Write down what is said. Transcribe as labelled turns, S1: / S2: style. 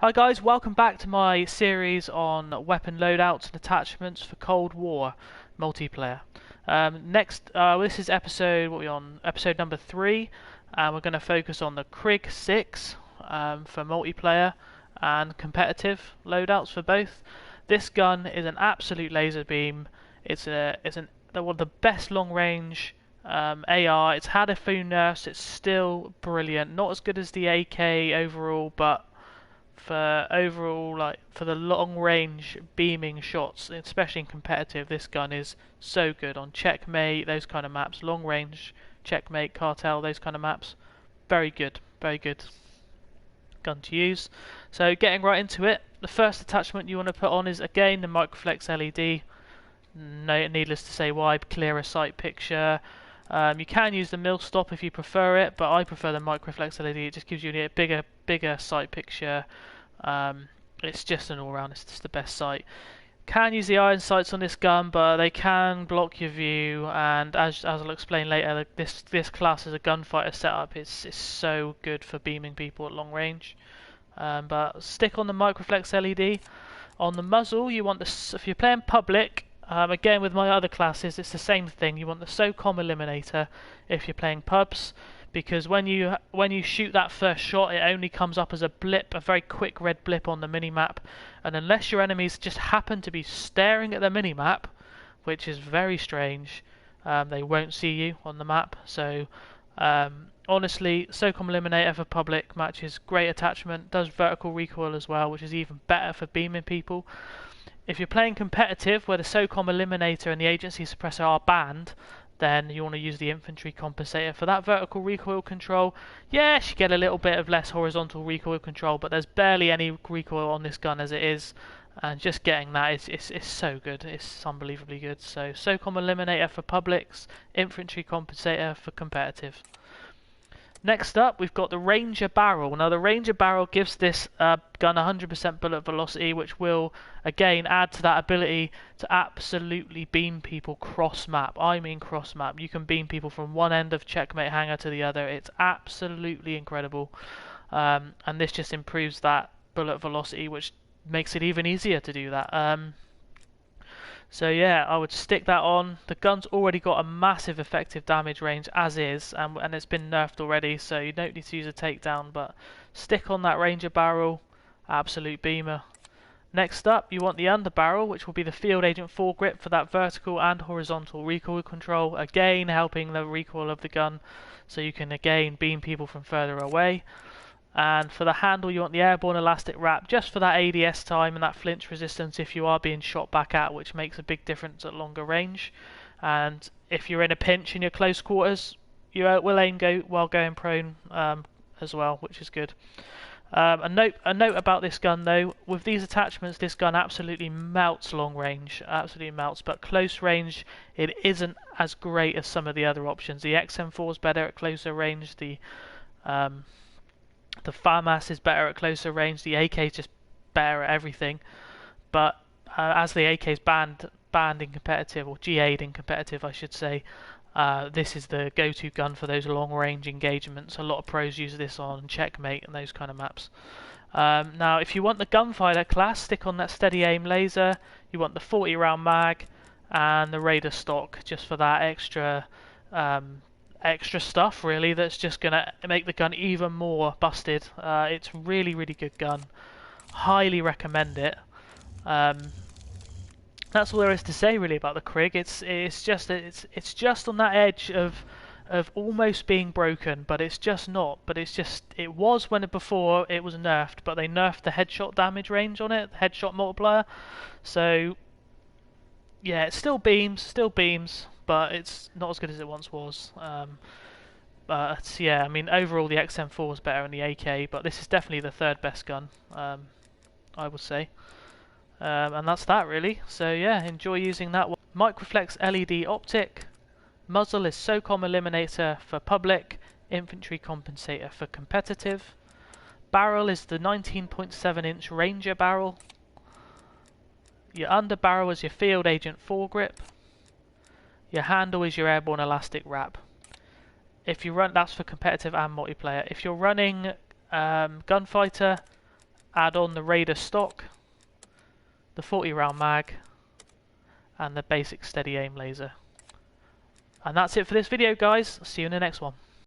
S1: Hi guys, welcome back to my series on weapon loadouts and attachments for Cold War multiplayer. This is episode, what are we on? Episode number 3, and we're going to focus on the Krig 6 for multiplayer and competitive loadouts for both. This gun is an absolute laser beam. It's one of the best long range AR. It's had a few nerfs. It's still brilliant. Not as good as the AK overall, but for the long range beaming shots, especially in competitive, this gun is so good on checkmate, those kind of maps, long range checkmate, cartel, those kind of maps. Very good gun to use. So getting right into it, the first attachment you want to put on is again the Microflex LED. No, needless to say why, clearer sight picture. You can use the mil stop if you prefer it, but I prefer the Microflex LED. It just gives you a bigger sight picture. It's just an all-round, it's just the best sight. Can use the iron sights on this gun, but they can block your view, and as I'll explain later, this class as a gunfighter setup is so good for beaming people at long range. But stick on the Microflex LED. On the muzzle, you want if you're playing public, again with my other classes, it's the same thing. You want the SOCOM eliminator if you're playing pubs, because when you shoot that first shot, it only comes up as a blip, a very quick red blip on the minimap, and unless your enemies just happen to be staring at the minimap, which is very strange, they won't see you on the map. So honestly, SOCOM eliminator for public matches, great attachment, does vertical recoil as well, which is even better for beaming people. If you're playing competitive where the SOCOM eliminator and the agency suppressor are banned, then you want to use the infantry compensator for that vertical recoil control. Yes, you get a little bit of less horizontal recoil control, but there's barely any recoil on this gun as it is, and just getting that is so good. It's unbelievably good. So SOCOM eliminator for publics, infantry compensator for competitive. Next up, we've got the Ranger Barrel. Now, the Ranger Barrel gives this gun 100% bullet velocity, which will, again, add to that ability to absolutely beam people cross-map. I mean cross-map. You can beam people from one end of checkmate hangar to the other. It's absolutely incredible. And this just improves that bullet velocity, which makes it even easier to do that. So yeah, I would stick that on. The gun's already got a massive effective damage range as is, and it's been nerfed already, so you don't need to use a takedown, but stick on that Ranger Barrel, absolute beamer. Next up, you want the Underbarrel, which will be the Field Agent foregrip for that vertical and horizontal recoil control, again helping the recoil of the gun, so you can again beam people from further away. And for the handle, you want the airborne elastic wrap, just for that ADS time and that flinch resistance if you are being shot back at, which makes a big difference at longer range. And if you're in a pinch in your close quarters, you will aim while going prone as well, which is good. A note about this gun though, with these attachments, this gun absolutely melts long range, absolutely melts, but close range, it isn't as great as some of the other options. The XM4 is better at closer range, the FAMAS is better at closer range, the AK is just better at everything, but as the AK is banned in competitive, or GA'd in competitive I should say, this is the go-to gun for those long range engagements. A lot of pros use this on checkmate and those kind of maps. Now if you want the gunfighter class, stick on that steady aim laser. You want the 40 round mag and the Raider stock, just for that extra stuff really, that's just gonna make the gun even more busted. It's really good gun, highly recommend it. That's all there is to say really about the Krig. It's just on that edge of almost being broken, but it's just not. But it was before it was nerfed, but they nerfed the headshot damage range on it, the headshot multiplier. So yeah, it still beams, but it's not as good as it once was. But yeah, I mean overall the XM4 is better than the AK, but this is definitely the third best gun, I would say. And that's that really. So yeah, enjoy using that one. Microflex LED optic. Muzzle is SOCOM eliminator for public, infantry compensator for competitive. Barrel is the 19.7 inch Ranger barrel. Your underbarrel is your Field Agent foregrip. Your handle is your airborne elastic wrap. If you run, that's for competitive and multiplayer. If you're running gunfighter, add on the Raider stock, the 40 round mag, and the basic steady aim laser. And that's it for this video, guys. See you in the next one.